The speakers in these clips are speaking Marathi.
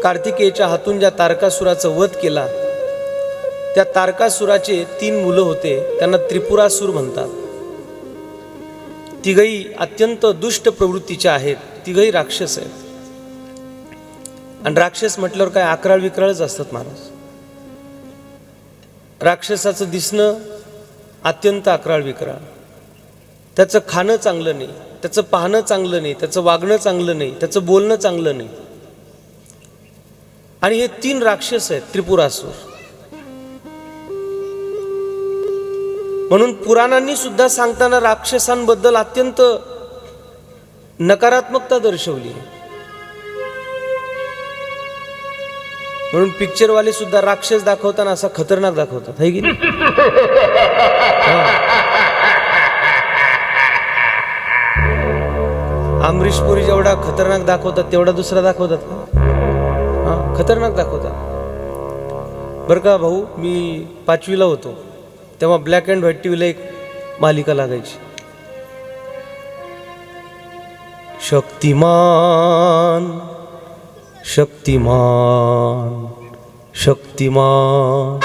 कार्तिकेयच्या हातून ज्या तारकासुराचा वध केला, त्या तारकासुराचे 3 मुलं होते, त्यांना त्रिपुरासुर म्हणतात. तिघही अत्यंत दुष्ट प्रवृत्तीचे आहेत, तिघही राक्षस आहेत. आणि राक्षस म्हटल्यावर काय अकराळ विक्राळच असतात महाराज. राक्षसाचं दिसणं अत्यंत अकराळ विक्राळ, त्याचं खाणं चांगलं नाही, त्याचं पाहणं चांगलं नाही, त्याचं वागणं चांगलं नाही, त्याचं बोलणं चांगलं नाही. आणि हे 3 राक्षस आहेत त्रिपुरासुर. म्हणून पुराणांनी सुद्धा सांगताना राक्षसांबद्दल अत्यंत नकारात्मकता दर्शवली. म्हणून पिक्चरवाले सुद्धा राक्षस दाखवताना असा खतरनाक दाखवतात, है की नाही? अमरीश पुरी जेवढा खतरनाक दाखवतात तेवढा दुसरा दाखवतात का? खतरनाक दाखवतात बरं का भाऊ. मी 5वीला होतो तेव्हा ब्लॅक अँड व्हाईट टीव्हीला एक मालिका लागायची, शक्तिमान शक्तिमान शक्तिमान,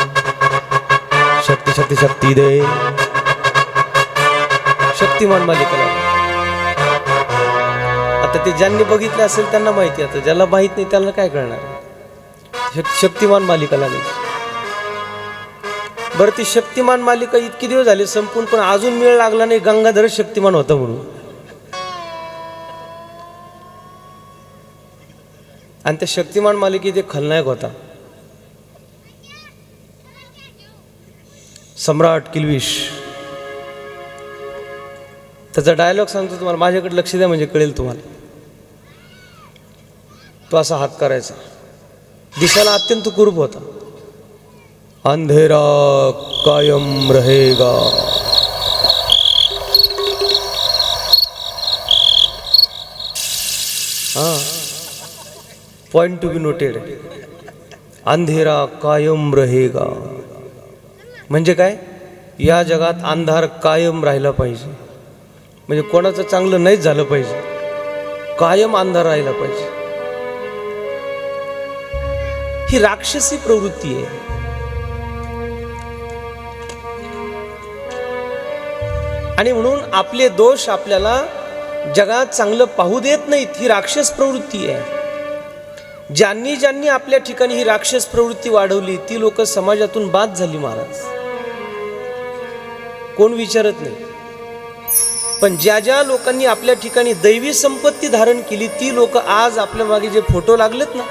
शक्ती शक्ती शक्ती दे, शक्तिमान मालिका लागायची. आता ते ज्यांनी बघितलं असेल त्यांना माहिती, आता ज्याला माहित नाही त्याला काय कळणार. शक्तिमान मालिका लागायची. बरं, ती शक्तिमान मालिका इतके दिवस झाले संपून, पण अजून मेळ लागला नाही गंगाधर शक्तिमान होता म्हणून. आणि त्या शक्तिमान मालिकेत एक खलनायक होता, सम्राट किल्विश. त्याचा डायलॉग सांगतो तुम्हाला, माझ्याकडे लक्ष द्या म्हणजे कळेल तुम्हाला. तो असा हात करायचा, दिसायला अत्यंत कुरूप होता. अंधेरा कायम रहेगा. Point to be noted. अंधेरा कायम रहेगा म्हणजे काय? या जगात अंधार कायम राहिला पाहिजे. म्हणजे कोणाचं चांगलं नाहीच झालं पाहिजे, कायम अंधार राहिला पाहिजे. ही राक्षसी प्रवृत्ती आहे. आणि म्हणून आपले दोष आपल्याला जगात चांगलं पाहू देत नाहीत. ही राक्षस प्रवृत्ती आहे. ज्यांनी ज्यांनी आपल्या ठिकाणी ही राक्षस प्रवृत्ती वाढवली ती लोक समाजातून बाद झाली महाराज. कोण विचारत नाही. पण ज्या ज्या लोकांनी आपल्या ठिकाणी दैवी संपत्ती धारण केली ती लोक आज आपल्या मागे जे फोटो लागलेत ना,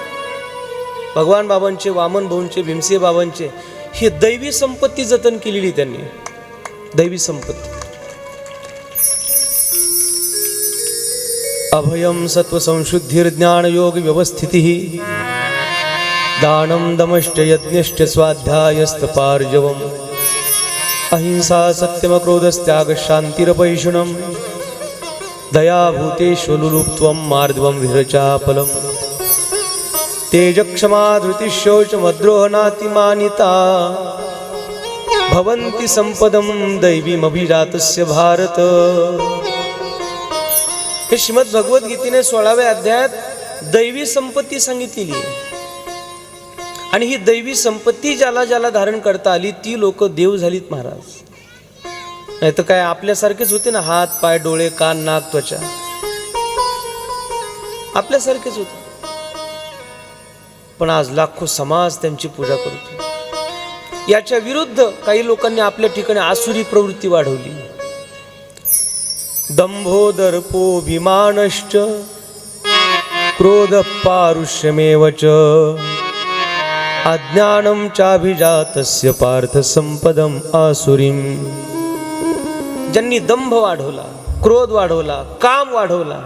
भगवान बाबांचे, वामन भाऊंचे, भीमसे बाबांचे, ही दैवी संपत्ती जतन केलेली त्यांनी. दैवी संपत्ती. अभयम सत्व संशुद्धिर ज्ञान योग व्यवस्थितिः दानं दमश्च यज्ञश्च स्वाध्यायस्तपार्जवम् अहिंसा सत्यम क्रोधस्त्याग शान्तिरपैशुनम् दया भूतेषु लुलुप्त्वं मार्दवं विरचापलम् तेजक्षमा धृतिशौच मद्रोहनातिमानिता भवन्ति संपदं दैवीमभिजातस्य भारत. हे श्रीमद भगवद्गीतेने 16व्या अध्यायात दैवी संपत्ती सांगितलेली आहे. आणि ही दैवी संपत्ती ज्याला ज्याला धारण करता आली ती लोक देव झालीत महाराज. नाही तर काय आपल्यासारखेच होते ना, हात पाय डोळे कान नाक त्वचा आपल्यासारखेच होते. पण आज लाखो समाज त्यांची पूजा करतो. याच्या विरुद्ध काही लोकांनी आपल्या ठिकाणी आसुरी प्रवृत्ती वाढवली. दंभो दर्पोऽभिमानश्च क्रोध पारुष्यमेव च अज्ञानं चाभिजातस्य पार्थ संपदम आसुरीम. ज्यांनी दंभ वाढवला, क्रोध वाढवला, काम वाढवला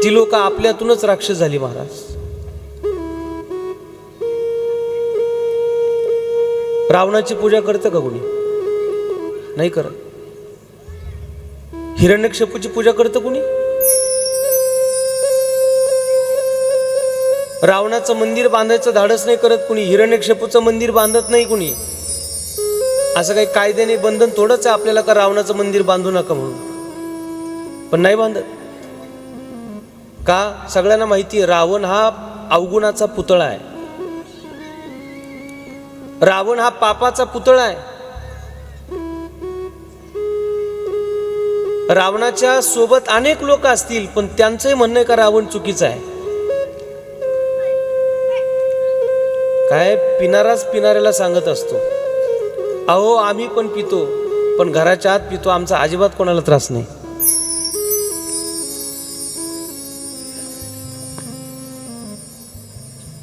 ती लोक आपल्यातूनच राक्षस झाली महाराज. रावणाची पूजा करतं का कोणी? नाही करत. हिरण्यकश्यपूची पूजा करतं कोणी? रावणाचं मंदिर बांधायचं धाडस नाही करत कुणी. हिरण्यकश्यपूचं मंदिर बांधत नाही कुणी. असं काही कायद्याने बंधन थोडंच आहे आपल्याला का रावणाचं मंदिर बांधू नका म्हणून, पण नाही बांधत. का? सगळ्यांना माहिती आहे रावण हा अवगुणाचा पुतळा आहे, रावण हा पापाचा पुतळा आहे. रावणाच्या सोबत अनेक लोक असतील, पण त्यांचंही म्हणणं आहे का रावण चुकीचा आहे. काय पिणाराच पिणाऱ्याला सांगत असतो, अहो आम्ही पण पितो, पण घराच्या आत पितो, आमचा अजिबात कोणाला त्रास नाही.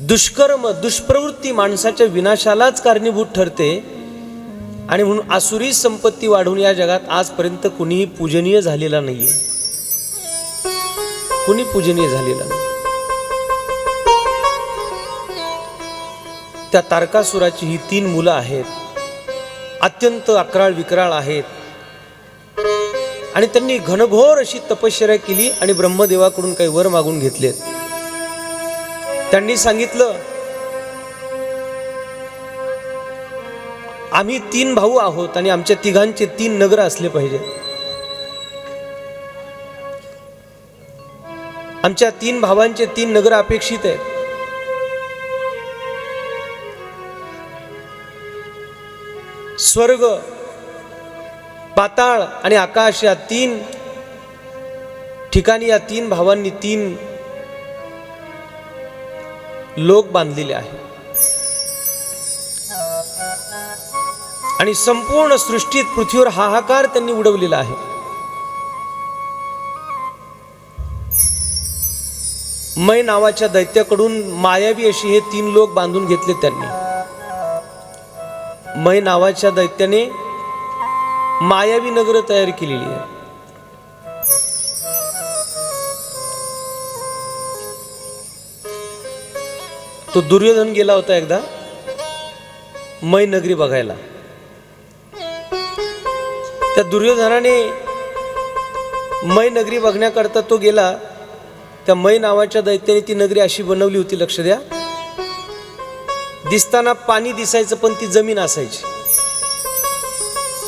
दुष्कर्म दुष्प्रवृत्ती माणसाच्या विनाशालाच कारणीभूत ठरते. आणि म्हणून आसुरी संपत्ती वाढवून या जगात आजपर्यंत कुणीही पूजनीय झालेला नाहीये, कुणी पूजनीय झालेला नाही. त्या तारकासुराची ही 3 मुलं आहेत, अत्यंत अकराळ विकराळ आहेत. आणि त्यांनी घनघोर अशी तपश्चर्या केली आणि ब्रह्मदेवाकडून काही वर मागून घेतलेत. त्यांनी सांगितलं, आम्ही 3 भाऊ आहोत आणि आमच्या तिघांचे 3 नगर असले पाहिजे. आमच्या 3 भावांचे 3 नगर अपेक्षित आहेत. स्वर्ग, पाताळ आणि आकाश या 3 ठिकाणी या 3 भावांनी 3 लोक बांधलेले आहेत. आणि संपूर्ण सृष्टीत पृथ्वीवर हाहाकार त्यांनी उडवलेला आहे. मै नावाच्या दैत्याकडून मायावी अशी हे 3 लोक बांधून घेतले त्यांनी. मै नावाच्या दैत्याने मायावी नगर तयार केलेली आहे. तो दुर्योधन गेला होता एकदा मै नगरी बघायला. त्या दुर्योधनाने मै नगरी बघण्याकरता तो गेला. त्या मै नावाच्या दैत्याने ती नगरी अशी बनवली होती, लक्ष द्या, दिसताना पाणी दिसायचं पण ती जमीन असायची.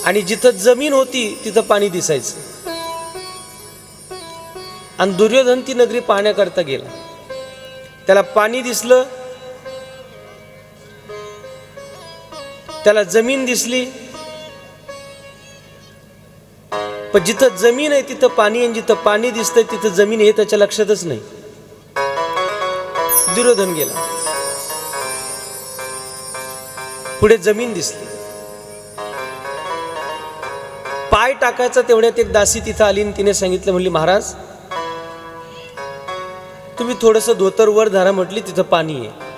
आणि जिथं जमीन होती तिथं पाणी दिसायचं. आणि दुर्योधन ती नगरी पाहण्याकरता गेला. त्याला पाणी दिसलं, त्याला जमीन दिसली, पण जिथं जमीन आहे तिथं पाणी आहे, जिथं पाणी दिसतंय तिथं जमीन आहे त्याच्या लक्षातच नाही. दुर्योधन गेला, पुढे जमीन दिसली. पाय टाकायचा तेवढ्यात एक दासी तिथं आली आणि तिने सांगितलं, म्हणली महाराज तुम्ही थोडंसं धोतर वर धरा, म्हटली तिथं पाणी आहे.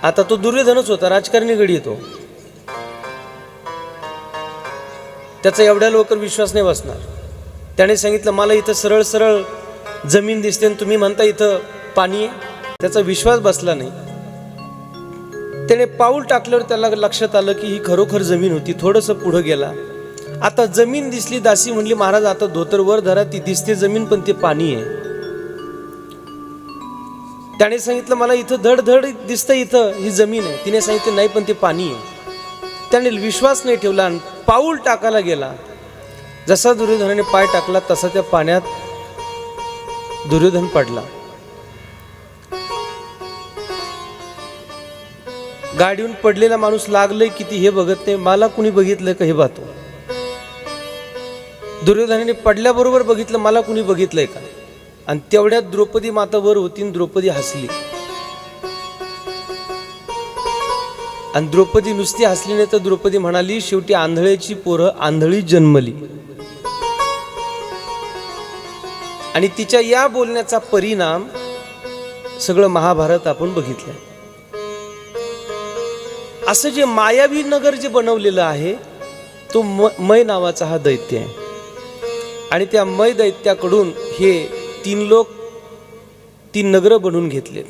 आता तो दुर्योधनच होता, राजकारणी गडी येतो, त्याचा एवढ्या लवकर विश्वास नाही बसणार. त्याने सांगितलं मला इथं सरळ सरळ जमीन दिसते आणि तुम्ही म्हणता इथं पाणी आहे. त्याचा विश्वास बसला नाही. त्याने पाऊल टाकल्यावर त्याला लक्षात आलं की ही खरोखर जमीन होती. थोडंसं पुढं गेला, आता जमीन दिसली. दासी म्हणली महाराज आता धोतर वर धरा, ती दिसते जमीन पण ते पाणी आहे. त्याने सांगितलं मला इथं धड धड दिसतं, इथं ही जमीन आहे. तिने सांगितलं नाही पण ते पाणी आहे. त्याने विश्वास नाही ठेवला आणि पाऊल टाकायला गेला. जसा दुर्योधनाने पाय टाकला तसा त्या पाण्यात दुर्योधन पडला. गाडीहून पडलेला माणूस लागलंय किती हे बघत नाही, मला कुणी बघितलं का हे पाहतो. दुर्योधनाने पडल्याबरोबर बघितलं मला कुणी बघितलंय का. आणि तेवढ्यात द्रौपदी माता वर होती आणि द्रौपदी हसली. आणि द्रौपदी नुसती हसली नाही तर द्रौपदी म्हणाली शेवटी आंधळ्याची पोरं आंधळी जन्मली. आणि तिच्या या बोलण्याचा परिणाम सगळं महाभारत आपण बघितलं. असं जे मायावी नगर जे बनवलेलं आहे तो मै नावाचा हा दैत्य आहे. आणि त्या मै दैत्याकडून हे 3 लोक 3 नगर बनवून घेतले.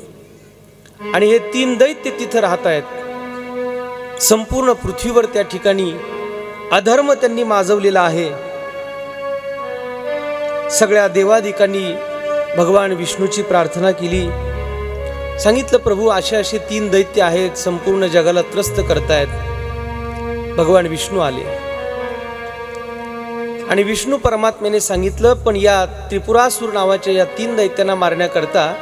आणि हे 3 दैत्य तिथं राहत आहेत. संपूर्ण पृथ्वीवर त्या ठिकाणी अधर्म त्यांनी माजवलेला आहे. सगळ्या देवादिकांनी भगवान विष्णूची प्रार्थना केली. सांगितलं प्रभू असे असे 3 दैत्य आहेत, संपूर्ण जगाला त्रस्त करतायत. भगवान विष्णू आले आणि विष्णू परमात्म्याने सांगितलं पण या त्रिपुरासूर नावाच्या या 3 दैत्यांना मारण्याकरता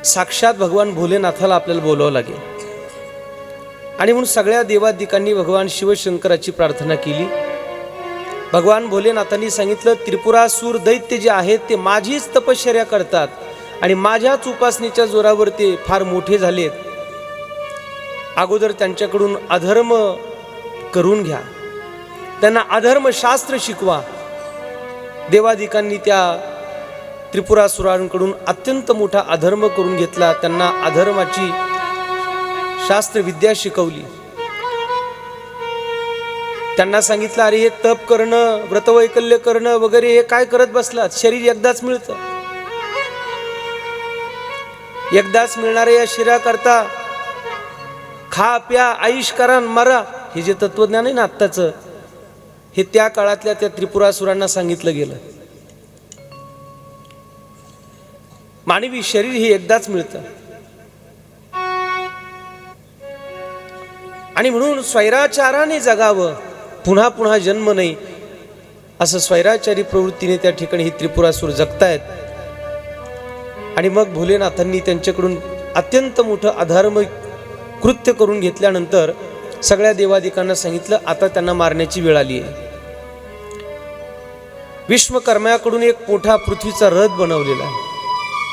साक्षात भगवान भोलेनाथाला आपल्याला बोलावं लागेल. आणि म्हणून सगळ्या देवादिकांनी भगवान शिवशंकराची प्रार्थना केली. भगवान भोलेनाथांनी सांगितलं, त्रिपुरासूर दैत्य जे आहेत ते माझीच तपश्चर्या करतात आणि माझ्याच उपासनेच्या जोरावर ते फार मोठे झालेत. अगोदर त्यांच्याकडून अधर्म करून घ्या, त्यांना अधर्म शास्त्र शिकवा. देवादिकांनी त्या त्रिपुरासुरांकडून अत्यंत मोठा अधर्म करून घेतला. त्यांना अधर्माची शास्त्र विद्या शिकवली. त्यांना सांगितलं, अरे हे तप करणं, व्रतवैकल्य करणं वगैरे हे काय करत बसलात? शरीर एकदाच मिळतं. एकदाच मिळणाऱ्या या शरीराकरता खा प्या आयुष करा मरा, हे जे तत्वज्ञान आहे ना आत्ताचं, हे त्या काळातल्या त्या त्रिपुरासुरांना सांगितलं गेलं. मानवी शरीर हे एकदाच मिळतं आणि म्हणून स्वैराचाराने जगावं, पुन्हा पुन्हा जन्म नाही, असं स्वैराचारी प्रवृत्तीने त्या ठिकाणी ही त्रिपुरासूर जगतायत. आणि मग भोलेनाथांनी त्यांच्याकडून अत्यंत मोठं अधर्म कृत्य करून घेतल्यानंतर सगळ्या देवादिकांना सांगितलं, आता त्यांना मारण्याची वेळ आली आहे. विश्वकर्म्याकडून एक मोठा पृथ्वीचा रथ बनवलेला आहे.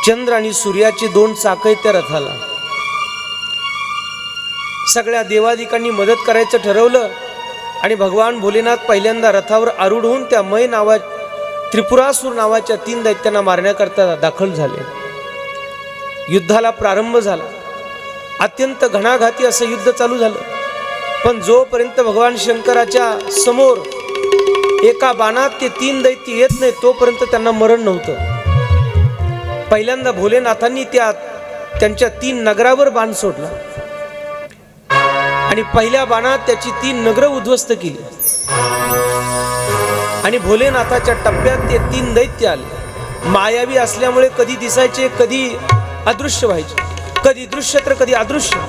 चंद्र आणि सूर्याची 2 चाक आहेत त्या रथाला. सगळ्या देवादिकांनी मदत करायचं ठरवलं आणि भगवान भोलेनाथ पहिल्यांदा रथावर आरूढ होऊन त्या मय त्रिपुरासूर नावाच्या 3 दैत्यांना मारण्याकरता दाखल झाले. युद्धाला प्रारंभ झाला. अत्यंत घणाघाती असं युद्ध चालू झालं. पण जोपर्यंत भगवान शंकराच्या समोर एका बाणात ते 3 दैत्य येत नाही तोपर्यंत त्यांना मरण नव्हतं. पहिल्यांदा भोलेनाथांनी त्यांच्या 3 नगरावर बाण सोडला आणि पहिल्या बाणात त्याची 3 नगरं उद्ध्वस्त केली. आणि भोलेनाथाच्या टप्प्यात ते 3 दैत्य आले. मायावी असल्यामुळे कधी दिसायचे, कधी अदृश्य व्हायचे, कधी दृश्य तर कधी अदृश्य.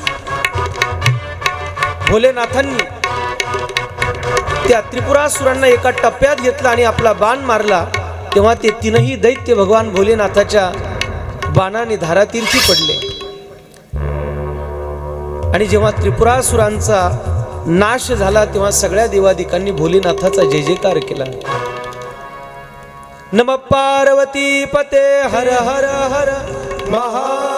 भोलेनाथांनी त्या त्रिपुरासुरांना एका टप्प्यात घेतला आणि आपला बाण मारला. तेव्हा ते 3ही दैत्य भगवान भोलेनाथाच्या बाणाने धारातीर्थी पडले. आणि जेव्हा त्रिपुरासुरांचा नाश झाला तेव्हा सगळ्या देवादिकांनी भोलेनाथाचा जय जयकार केला. नमः पार्वती पते हर हर हर महा